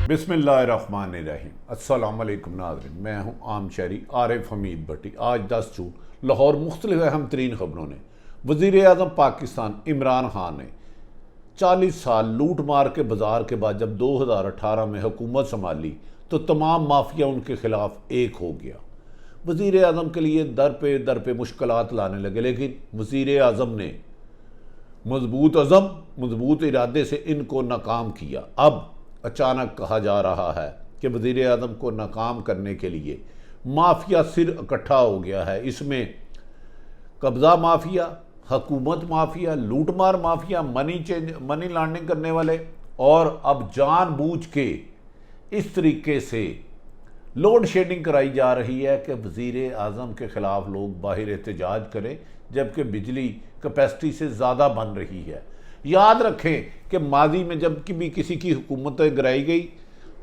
बिस्मिल्लाहिर्रहमानिर्रहीम। अस्सलाम वालेकुम नाज़रीन, मैं हूँ आम शहरी आरिफ हमीद भट्टी। आज 10 जून लाहौर मुख्तलिफ अहम तरीन खबरों ने वज़ीर आज़म पाकिस्तान इमरान खान ने 40 साल लूट मार के बाजार के बाद जब 2018 में हुकूमत संभाली तो तमाम माफिया उनके खिलाफ एक हो गया। वज़ीर आज़म के लिए दर पे मुश्किलात लाने लगे, लेकिन वज़ीर आज़म ने मजबूत अज़म मजबूत इरादे से इनको नाकाम किया। अब अचानक कहा जा रहा है कि वज़ीर आज़म को नाकाम करने के लिए माफिया सिर इकट्ठा हो गया है। इसमें कब्ज़ा माफिया, हुकूमत माफिया, लूटमार माफिया, मनी लॉन्ड्रिंग करने वाले, और अब जानबूझ के इस तरीके से लोड शेडिंग कराई जा रही है कि वज़ीर आज़म के ख़िलाफ़ लोग बाहर एहतजाज करें, जबकि बिजली कैपेसिटी से ज़्यादा बन रही है। याद रखें कि माजी में जब भी किसी की हुकूमत गिराई गई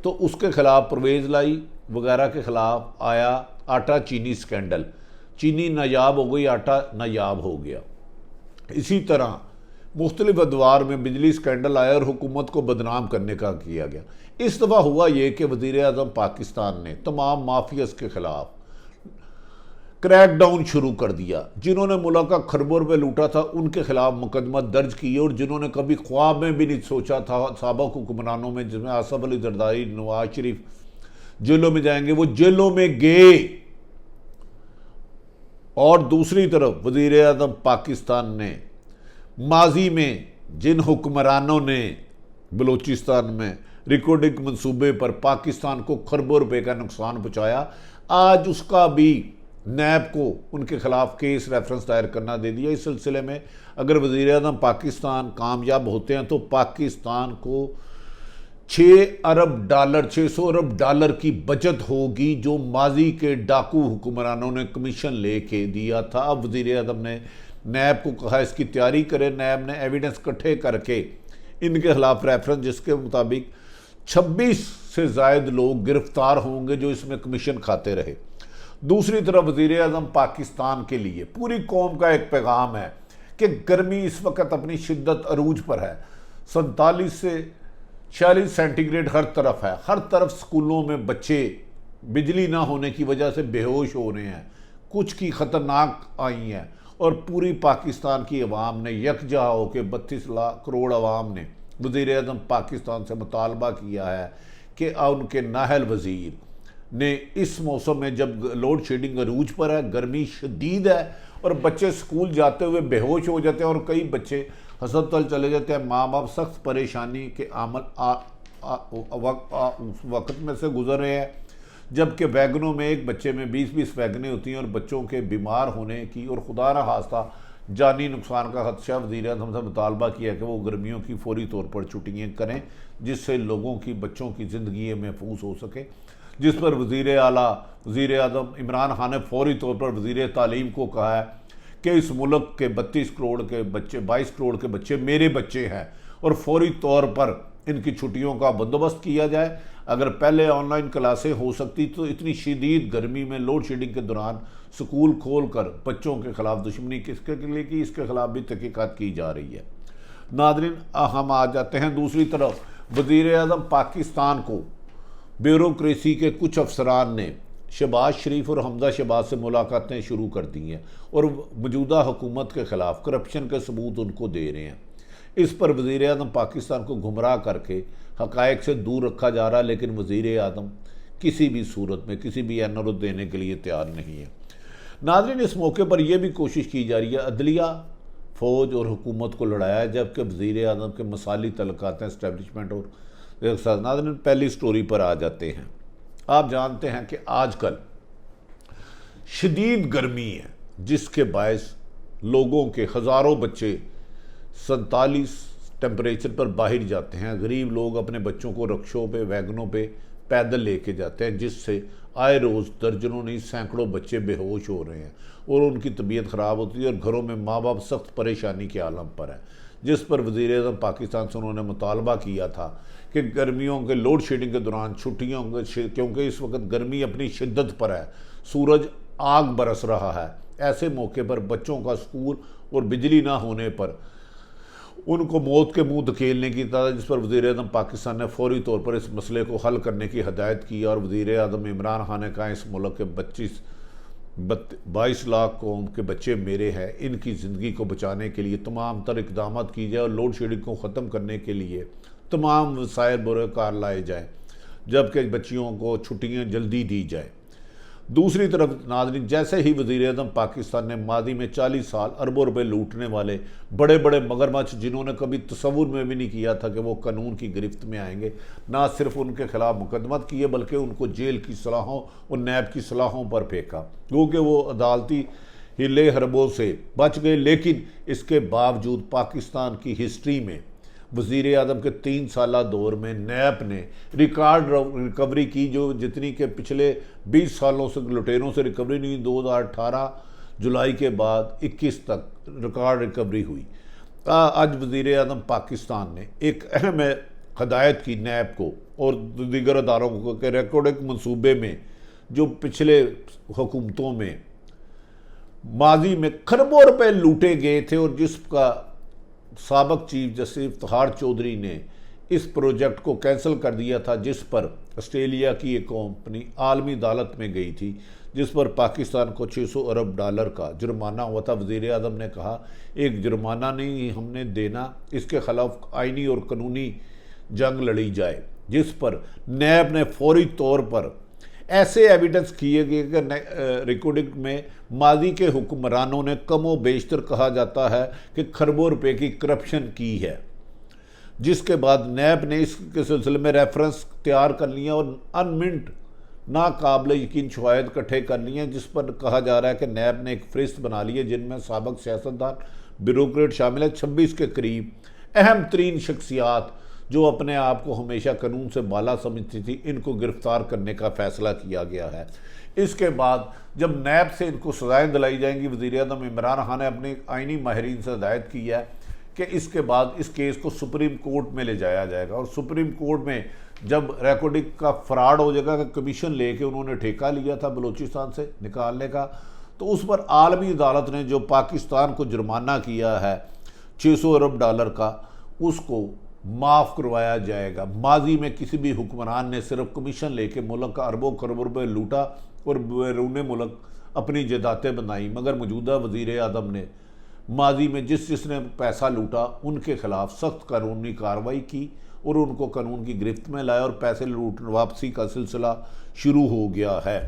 तो उसके ख़िलाफ़ परवेज़ लाई वगैरह के ख़िलाफ़ आया आटा चीनी स्कैंडल। चीनी नायाब हो गई, आटा नायाब हो गया। इसी तरह मुख्तलिफ अदवार में बिजली स्कैंडल आया और हुकूमत को बदनाम करने का किया गया। इस दफ़ा हुआ ये कि वज़ीर आज़म पाकिस्तान ने तमाम माफियाज के ख़िलाफ़ क्रैकडाउन शुरू कर दिया। जिन्होंने मुल्क का खरबों रुपये लूटा था उनके खिलाफ मुकदमा दर्ज किए, और जिन्होंने कभी ख्वाब में भी नहीं सोचा था साबिक़ हुक्मरानों में, जिसमें आसफ अली जरदारी, नवाज शरीफ जेलों में जाएंगे, वो जेलों में गए। और दूसरी तरफ वज़ीर आज़म पाकिस्तान ने माजी में जिन हुक्मरानों ने बलूचिस्तान में रिकॉर्डिंग मनसूबे पर पाकिस्तान को खरबों रुपये का नुकसान पहुँचाया, आज उसका भी नैब को उनके खिलाफ केस रेफरेंस दायर करना दे दिया। इस सिलसिले में अगर वज़ीर आज़म पाकिस्तान कामयाब होते हैं तो पाकिस्तान को 600 अरब डॉलर की बचत होगी, जो माजी के डाकू हुक्मरानों ने कमीशन लेके दिया था। अब वज़ीर आज़म ने नैब को कहा इसकी तैयारी करें। नैब ने एविडेंस इकट्ठे करके इनके खिलाफ रेफरेंस, जिसके मुताबिक 26 से ज़ायद लोग गिरफ्तार होंगे जो इसमें कमीशन खाते रहे। दूसरी तरफ वज़ीर आज़म पाकिस्तान के लिए पूरी कौम का एक पैगाम है कि गर्मी इस वक्त अपनी शिद्दत अरूज पर है। 47 से 46 सेंटीग्रेड हर तरफ है। हर तरफ स्कूलों में बच्चे बिजली ना होने की वजह से बेहोश हो रहे हैं। कुछ की ख़तरनाक आई हैं, और पूरी पाकिस्तान की अवाम ने यकजा होकर 32 लाख करोड़ अवाम ने वज़ीर आज़म पाकिस्तान से मुतालबा किया है कि उनके नाहल वज़ीर ने इस मौसम में जब लोड शेडिंग अरूज पर है, गर्मी शदीद है और बच्चे स्कूल जाते हुए बेहोश हो जाते हैं और कई बच्चे अस्पताल चले जाते हैं, माँ बाप सख्त परेशानी के उस वक्त में से गुजर रहे हैं, जबकि वैगनों में एक बच्चे में 20-20 वैगनें होती हैं और बच्चों के बीमार होने की और खुदा न खास्ता जानी नुकसान का खदशा। वज़ीर आज़म से मुतालबा किया कि वो गर्मियों की फौरी तौर पर छुट्टियाँ करें, जिससे लोगों की बच्चों की ज़िंदगी महफूज हो सके। जिस पर वज़ीर आज़म इमरान खान ने फौरी तौर पर वज़ीर तालीम को कहा है कि इस मुल्क के 32 करोड़ के बच्चे, 22 करोड़ के बच्चे मेरे बच्चे हैं, और फौरी तौर पर इनकी छुट्टियों का बंदोबस्त किया जाए। अगर पहले ऑनलाइन क्लासें हो सकती तो इतनी शदीद गर्मी में लोड शेडिंग के दौरान स्कूल खोल कर बच्चों के खिलाफ दुश्मनी किसके लिए की, इसके खिलाफ भी तहकीकात की जा रही है। नाज़रीन, हम आ जाते हैं दूसरी तरफ। वज़ीर आज़म पाकिस्तान को ब्यूरोक्रेसी के कुछ अफसरान ने शहबाज शरीफ और हमजा शहबाज से मुलाकातें शुरू कर दी हैं और मौजूदा हुकूमत के ख़िलाफ़ करप्शन के सबूत उनको दे रहे हैं। इस पर वज़ीर आज़म पाकिस्तान को गुमराह करके हक़ाइक़ से दूर रखा जा रहा है, लेकिन वज़ीर आज़म किसी भी सूरत में किसी भी एनओ देने के लिए तैयार नहीं है। नाज़रीन, इस मौके पर यह भी कोशिश की जा रही है अदलिया, फ़ौज और हुकूमत को लड़ाया, जबकि वज़ीर आज़म के मसाली तल्लुकात इस्टेब्लिशमेंट और नाज़रीन, पहली स्टोरी पर आ जाते हैं। आप जानते हैं कि आजकल शदीद गर्मी है, जिसके बायस लोगों के हज़ारों बच्चे 47 टेम्परेचर पर बाहर जाते हैं। गरीब लोग अपने बच्चों को रक्शों पे, वैगनों पे पैदल लेके जाते हैं, जिससे आए रोज़ दर्जनों नहीं सैकड़ों बच्चे बेहोश हो रहे हैं और उनकी तबीयत ख़राब होती है और घरों में माँ बाप सख्त परेशानी के आलम पर है। जिस पर वज़ीर आज़म पाकिस्तान से उन्होंने मुतालबा किया था कि गर्मियों के लोड शेडिंग के दौरान छुट्टियों, क्योंकि इस वक्त गर्मी अपनी शिद्दत पर है, सूरज आग बरस रहा है, ऐसे मौके पर बच्चों का स्कूल और बिजली ना होने पर उनको मौत के मुंह धकेलने की था, जिस पर वज़ीर आज़म पाकिस्तान ने फौरी तौर पर इस मसले को हल करने की हदायत की। और वज़ीर आज़म इमरान खान ने कहा इस मुल्क के 22 लाख कौम के बच्चे मेरे हैं, इनकी ज़िंदगी को बचाने के लिए तमाम तर इक़दाम की जाए और लोड शेडिंग को ख़त्म करने के लिए तमाम वसाइल बुरकार लाए जाएँ, जबकि बच्चियों को छुट्टियाँ जल्दी दी जाए। दूसरी तरफ नाज़रीन, जैसे ही वज़ीर आज़म पाकिस्तान ने मादी में 40 साल अरबों रुपए लूटने वाले बड़े बड़े मगरमच्छ, जिन्होंने कभी तसव्वुर में भी नहीं किया था कि वो कानून की गिरफ्त में आएंगे, ना सिर्फ उनके खिलाफ मुकदमत किए बल्कि उनको जेल की सलाहों और नैब की सलाहों पर फेंका, क्योंकि वो अदालती हिले हरबों से बच गए। लेकिन इसके बावजूद पाकिस्तान की हिस्ट्री में वज़ीर आज़म के 3 साला दौर में नैब ने रिकॉर्ड रिकवरी की, जो जितनी के पिछले 20 सालों से लुटेरों से रिकवरी नहीं। 2018 जुलाई के बाद 21 तक रिकॉर्ड रिकवरी हुई। आज वज़ीर आज़म पाकिस्तान ने एक अहम हदायत की नैब को और दीगर अदारों को कि रिकॉर्डिंग मनसूबे में जो पिछले हुकूमतों में माजी में खरबों रुपए लूटे गए थे और जिसका साबक चीफ जस्टिस इफ्तिखार चौधरी ने इस प्रोजेक्ट को कैंसिल कर दिया था, जिस पर ऑस्ट्रेलिया की एक कंपनी आलमी अदालत में गई थी, जिस पर पाकिस्तान को 600 अरब डॉलर का जुर्माना हुआ था। वज़ीर आज़म ने कहा एक जुर्माना नहीं हमने देना, इसके खिलाफ आइनी और कानूनी जंग लड़ी जाए, जिस पर नैब ने फौरी तौर पर ऐसे एविडेंस किए गए कि रिकॉर्डिंग में माजी के हुक्मरानों ने कमो बेशतर कहा जाता है कि खरबों रुपए की करप्शन की है, जिसके बाद नैब ने इसके सिलसिले में रेफरेंस तैयार कर लिया और अनमिंट नाकाबिल यकीन शवाहिद इकट्ठे कर लिए, जिस पर कहा जा रहा है कि नैब ने एक फहरिस्त बना ली है जिनमें साबक सियासतदान ब्यूरोक्रेट शामिल है। 26 के करीब अहम तरीन शख्सियात जो अपने आप को हमेशा कानून से बाला समझती थी, इनको गिरफ्तार करने का फैसला किया गया है। इसके बाद जब नैब से इनको सजाएं दिलाई जाएंगी, वज़ीर आज़म इमरान खान ने अपने आइनी माहिरीन से हिदायत की है कि इसके बाद इस केस को सुप्रीम कोर्ट में ले जाया जाएगा और सुप्रीम कोर्ट में जब रिकॉर्डिंग का फ्रॉड हो जाएगा कि कमीशन लेके उन्होंने ठेका लिया था बलूचिस्तान से निकालने का, तो उस पर आलमी अदालत ने जो पाकिस्तान को जुर्माना किया है 600 अरब डॉलर का, उसको माफ़ करवाया जाएगा। माजी में किसी भी हुक्मरान ने सिर्फ कमीशन लेके मुल्क का अरबों खरबों रुपये लूटा और बैरून मुल्क अपनी जदातें बनाई, मगर मौजूदा वज़ीर आज़म ने माजी में जिसने पैसा लूटा उनके खिलाफ सख्त कानूनी कार्रवाई की और उनको कानून की गिरफ्त में लाया और पैसे लूट वापसी का सिलसिला शुरू हो गया है।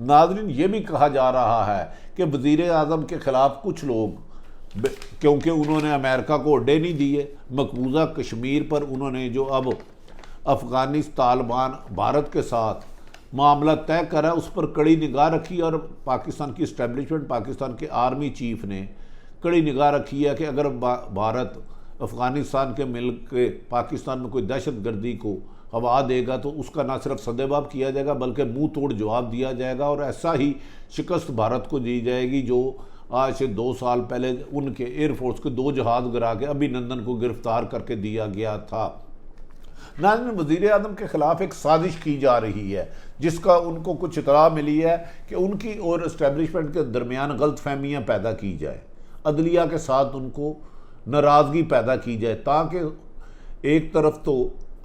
नाज़रीन, ये भी कहा जा रहा है कि वज़ीर आज़म के ख़िलाफ़ कुछ लोग, क्योंकि उन्होंने अमेरिका को अड्डे नहीं दिए, मकबूजा कश्मीर पर उन्होंने जो अब अफ़गानिस्तान तालिबान भारत के साथ मामला तय करा उस पर कड़ी निगाह रखी और पाकिस्तान की इस्टेब्लिशमेंट, पाकिस्तान के आर्मी चीफ ने कड़ी निगाह रखी है कि अगर भारत अफ़गानिस्तान के मिल के पाकिस्तान में कोई दहशत गर्दी को हवा देगा तो उसका ना सिर्फ सदेबाब किया जाएगा बल्कि मुंह तोड़ जवाब दिया जाएगा और ऐसा ही शिकस्त भारत को दी जाएगी जो आज से 2 साल पहले उनके एयरफोर्स के 2 जहाज़ गिरा के अभिनंदन को गिरफ्तार करके दिया गया था। नाज़रीन, वज़ीर आज़म के ख़िलाफ़ एक साजिश की जा रही है जिसका उनको कुछ इतला मिली है कि उनकी और इस्टेब्लिशमेंट के दरमियान गलत फहमियाँ पैदा की जाए, अदलिया के साथ उनको नाराज़गी पैदा की जाए, ताकि एक तरफ तो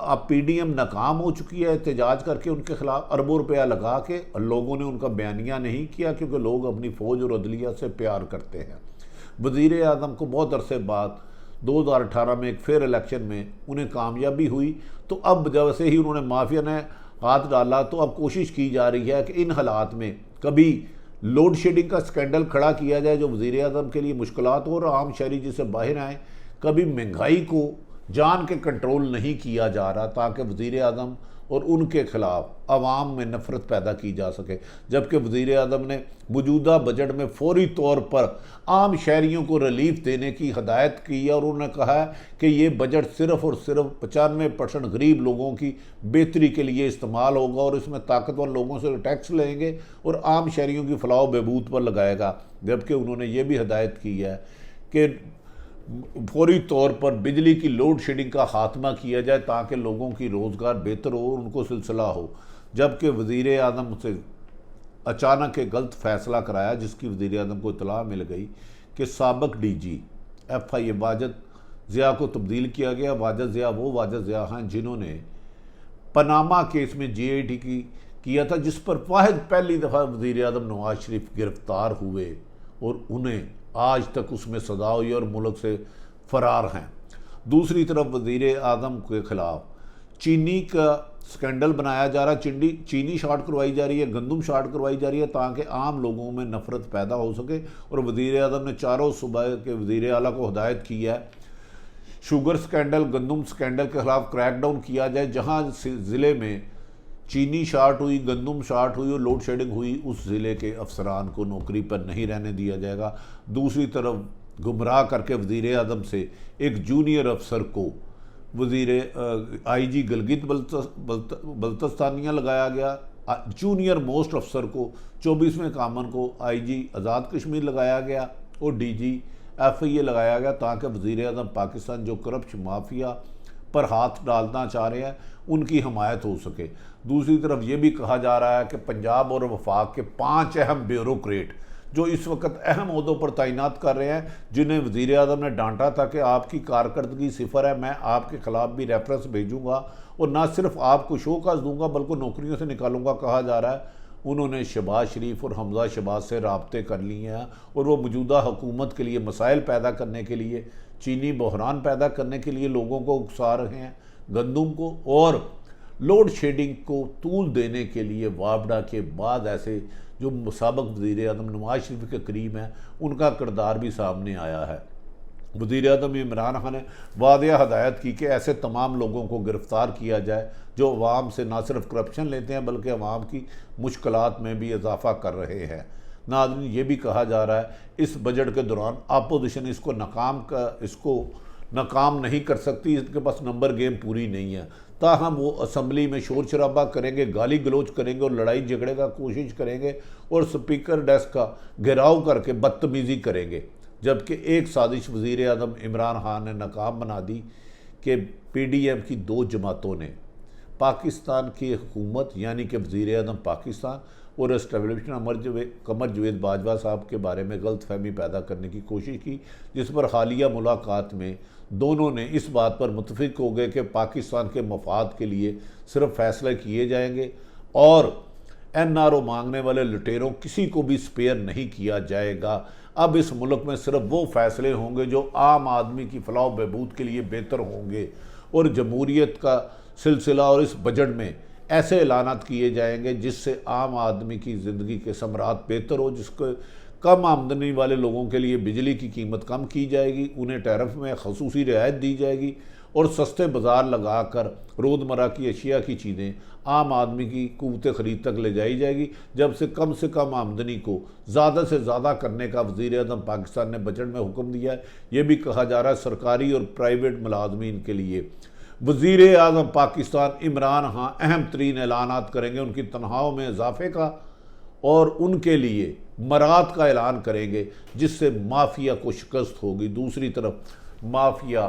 अब PDM नाकाम हो चुकी है एहतजाज करके उनके खिलाफ अरबों रुपया लगा के, लोगों ने उनका बयानिया नहीं किया क्योंकि लोग अपनी फ़ौज और अदलिया से प्यार करते हैं। वज़ीर आज़म को बहुत अरसे बाद 2018 में एक फेयर इलेक्शन में उन्हें कामयाबी हुई, तो अब जब से ही उन्होंने माफिया ने हाथ डाला तो अब कोशिश की जा रही है कि इन हालात में कभी लोड शेडिंग का स्कैंडल खड़ा किया जाए जो वज़ीर आज़म के लिए मुश्किलात हो और आम शहरी जिससे बाहर आए, कभी महंगाई को जान के कंट्रोल नहीं किया जा रहा ताकि वज़ीर आज़म और उनके ख़िलाफ़ आवाम में नफ़रत पैदा की जा सके। जबकि वज़ीर आज़म ने मौजूदा बजट में फौरी तौर पर आम शहरियों को रिलीफ देने की हदायत की है और उन्होंने कहा है कि ये बजट सिर्फ़ और सिर्फ 95% गरीब लोगों की बेहतरी के लिए इस्तेमाल होगा और इसमें ताकतवर लोगों से टैक्स लेंगे और आम शहरियों की फलाह बहबूद पर लगाएगा। जबकि उन्होंने ये भी हदायत की है कि फौरी तौर पर बिजली की लोड शेडिंग का खात्मा किया जाए ताकि लोगों की रोज़गार बेहतर हो और उनको सिलसिला हो। जबकि वज़ीर आज़म से अचानक एक गलत फ़ैसला कराया जिसकी वज़ीर आज़म को इतला मिल गई कि साबक DG FI वाजिद ज़िया को तब्दील किया गया। वाजिद ज़िया वो वाजिद ज़िया हैं जिन्होंने पनामा केस में GIT की किया था, जिस पर वाहिद पहली दफ़ा वज़ीर आज़म नवाज शरीफ गिरफ़्तार हुए और उन्हें आज तक उसमें सज़ा हुई और मुल्क से फ़रार हैं। दूसरी तरफ वज़ीर आज़म के ख़िलाफ़ चीनी का स्कैंडल बनाया जा रहा है, चीनी शार्ट करवाई जा रही है, गंदम शार्ट करवाई जा रही है ताकि आम लोगों में नफ़रत पैदा हो सके। और वज़ीर आज़म ने चारों सूबे के वज़ीर आला को हिदायत की है शुगर स्कैंडल, गंदम स्कैंडल के ख़िलाफ़ क्रैकडाउन किया जाए। जहाँ ज़िले में चीनी शार्ट हुई, गंदम शार्ट हुई और लोड शेडिंग हुई, उस ज़िले के अफसरान को नौकरी पर नहीं रहने दिया जाएगा। दूसरी तरफ गुमराह करके वज़ीर आज़म से एक जूनियर अफसर को IG गिलगित बल्तिस्तानिया लगाया गया, जूनियर मोस्ट अफसर को 24वें कामन को IG आज़ाद कश्मीर लगाया गया और DG FIA लगाया गया ताकि वज़ीर आज़म पाकिस्तान जो करप्शन माफिया पर हाथ डालना चाह रहे हैं उनकी हमायत हो सके। दूसरी तरफ ये भी कहा जा रहा है कि पंजाब और वफाक के 5 अहम ब्यूरोक्रेट जो इस वक्त अहम ओहदों पर तैनात कर रहे हैं, जिन्हें वज़ीर आज़म ने डांटा था कि आपकी कारकर्दगी सिफर है, मैं आपके ख़िलाफ़ भी रेफरेंस भेजूँगा और ना सिर्फ आपको शोकाज दूंगा बल्कि नौकरियों से निकालूंगा। कहा जा रहा है उन्होंने शहबाज शरीफ और हमजा शहबाज से राब्ते कर लिए हैं और वो मौजूदा हुकूमत के लिए मसाइल पैदा करने के लिए, चीनी बहरान पैदा करने के लिए लोगों को उकसा रहे हैं, गंदम को और लोड शेडिंग को तूल देने के लिए वापडा के बाद ऐसे जो साबिक़ वज़ीर आज़म नवाज शरीफ के करीब हैं उनका किरदार भी सामने आया है। वज़ीर आज़म इमरान खान ने वादिया हदायत की कि ऐसे तमाम लोगों को गिरफ़्तार किया जाए जो अवाम से ना सिर्फ करप्शन लेते हैं बल्कि अवाम की मुश्किलात में भी इजाफ़ा कर रहे हैं। नाज़रीन, ये भी कहा जा रहा है इस बजट के दौरान अपोजिशन इसको नाकाम नहीं कर सकती, इसके पास नंबर गेम पूरी नहीं है। ताहम वो असम्बली में शोर शराबा करेंगे, गाली गलोच करेंगे और लड़ाई झगड़े का कोशिश करेंगे और स्पीकर डेस्क का घेराव करके बदतमीज़ी करेंगे। जबकि एक साजिश वज़ीर आज़म इमरान खान ने नाकाम बना दी कि PDM की 2 जमातों ने पाकिस्तान की हुकूमत यानी कि वज़ीर आज़म पाकिस्तान और एस्टेब्लिशमेंट कमर जवेद बाजवा साहब के बारे में गलत फहमी पैदा करने की कोशिश की, जिस पर हालिया मुलाकात में दोनों ने इस बात पर मुत्तफिक हो गए कि पाकिस्तान के मफाद के लिए सिर्फ फैसले किए जाएंगे और NRO मांगने वाले लुटेरों किसी को भी स्पेयर नहीं किया जाएगा। अब इस मुल्क में सिर्फ वो फैसले होंगे जो आम आदमी की फलाह बहबूद के लिए बेहतर होंगे और जमहूरियत का सिलसिला और इस बजट में ऐसे ऐलानात किए जाएंगे जिससे आम आदमी की ज़िंदगी के समरात बेहतर हो, जिसको कम आमदनी वाले लोगों के लिए बिजली की कीमत कम की जाएगी, उन्हें टैरिफ में खसूसी रियायत दी जाएगी और सस्ते बाज़ार लगाकर रोज़मर्रा की अशिया की चीज़ें आम आदमी की क़ुव्वत ख़रीद तक ले जाई जाएगी। जब से कम आमदनी को ज़्यादा से ज़्यादा करने का वज़ीर आज़म पाकिस्तान ने बजट में हुक्म दिया है। ये भी कहा जा रहा है सरकारी और प्राइवेट मुलाजमीन के लिए वज़ीर आज़म पाकिस्तान इमरान खान अहम तरीन ऐलानात करेंगे, उनकी तनख्वाहों में इजाफे का और उनके लिए मरात का ऐलान करेंगे जिससे माफिया को शिकस्त होगी। दूसरी तरफ माफिया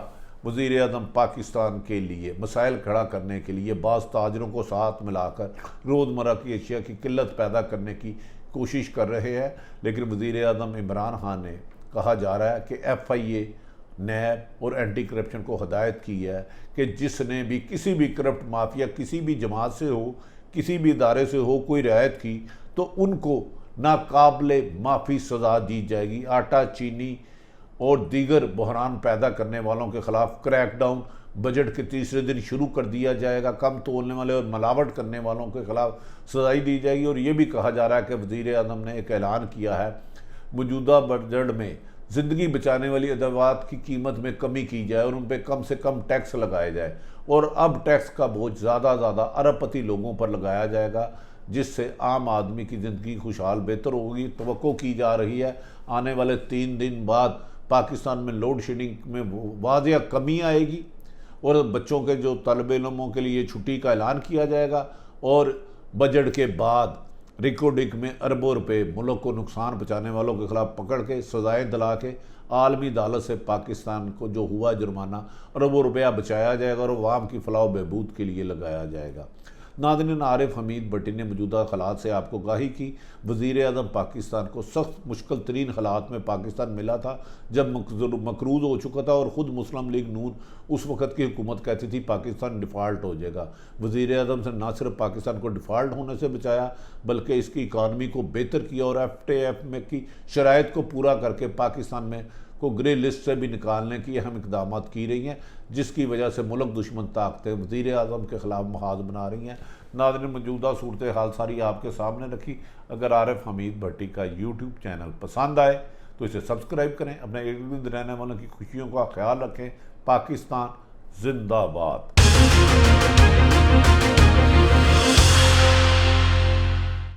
वज़ीर आज़म पाकिस्तान के लिए मसाइल खड़ा करने के लिए बाज़ ताजरों को साथ मिलाकर रोज़मर्रा की अशिया की किल्लत पैदा करने की कोशिश कर रहे हैं। लेकिन वज़ीर आज़म इमरान खान ने कहा जा रहा है कि FIA, NAB और एंटी करप्शन को हदायत की है कि जिसने भी किसी भी करप्ट माफिया किसी भी जमात से हो, किसी भी इदारे से हो कोई रियायत की तो उनको नाकाबिले माफ़ी सज़ा दी जाएगी। आटा, चीनी और दीगर बहरान पैदा करने वालों के ख़िलाफ़ क्रैकडाउन बजट के तीसरे दिन शुरू कर दिया जाएगा। कम तोलने वाले और मिलावट करने वालों के ख़िलाफ़ सज़ाई दी जाएगी। और ये भी कहा जा रहा है कि वज़ीर आज़म ने एक ऐलान किया है मौजूदा बजट में ज़िंदगी बचाने वाली अदवात की कीमत में कमी की जाए और उन पर कम से कम टैक्स लगाया जाए और अब टैक्स का बोझ ज़्यादा अरबपति लोगों पर लगाया जाएगा जिससे आम आदमी की ज़िंदगी खुशहाल बेहतर होगी। तवक्को की जा रही है आने वाले 3 दिन बाद पाकिस्तान में लोड शेडिंग में वाज़िया कमी आएगी और बच्चों के जो तलबे इल्मों के लिए छुट्टी का ऐलान किया जाएगा और बजट के बाद रिकॉर्डिंग में अरबों रुपए मुल्क को नुकसान पहुँचाने वालों के खिलाफ पकड़ के सजाएँ दिला के आलमी अदालत से पाकिस्तान को जो हुआ जुर्माना अरबों रुपया बचाया जाएगा और अवाम की फलाह बहबूद के लिए लगाया जाएगा। नाज़रीन, आरिफ हमीद भट्टी ने मौजूदा हालात से आपको आगाही की। वज़ीर आज़म पाकिस्तान को सख्त मुश्किल तरीन हालात में पाकिस्तान मिला था जब मकरूज़ हो चुका था और ख़ुद मुस्लिम लीग नून उस वक़्त की हुकूमत कहती थी पाकिस्तान डिफ़ाल्ट हो जाएगा। वज़ीर आज़म से ना सिर्फ पाकिस्तान को डिफ़ाल्ट होने से बचाया बल्कि इसकी इकानमी को बेहतर किया और FATF में की शराइत को पूरा करके पाकिस्तान में को ग्रे लिस्ट से भी निकालने की अहम इकदाम की रही हैं, जिसकी वजह से मुल्क दुश्मन ताकतें वज़ीर आज़म के ख़िलाफ़ महाज बना रही हैं। नाज़रीन, मौजूदा सूरत हाल सारी आपके सामने रखी। अगर आरिफ हमीद भट्टी का यूट्यूब चैनल पसंद आए तो इसे सब्सक्राइब करें। अपने इर्द गिर्द रहने वालों की खुशियों का ख्याल रखें। पाकिस्तान जिंदाबाद।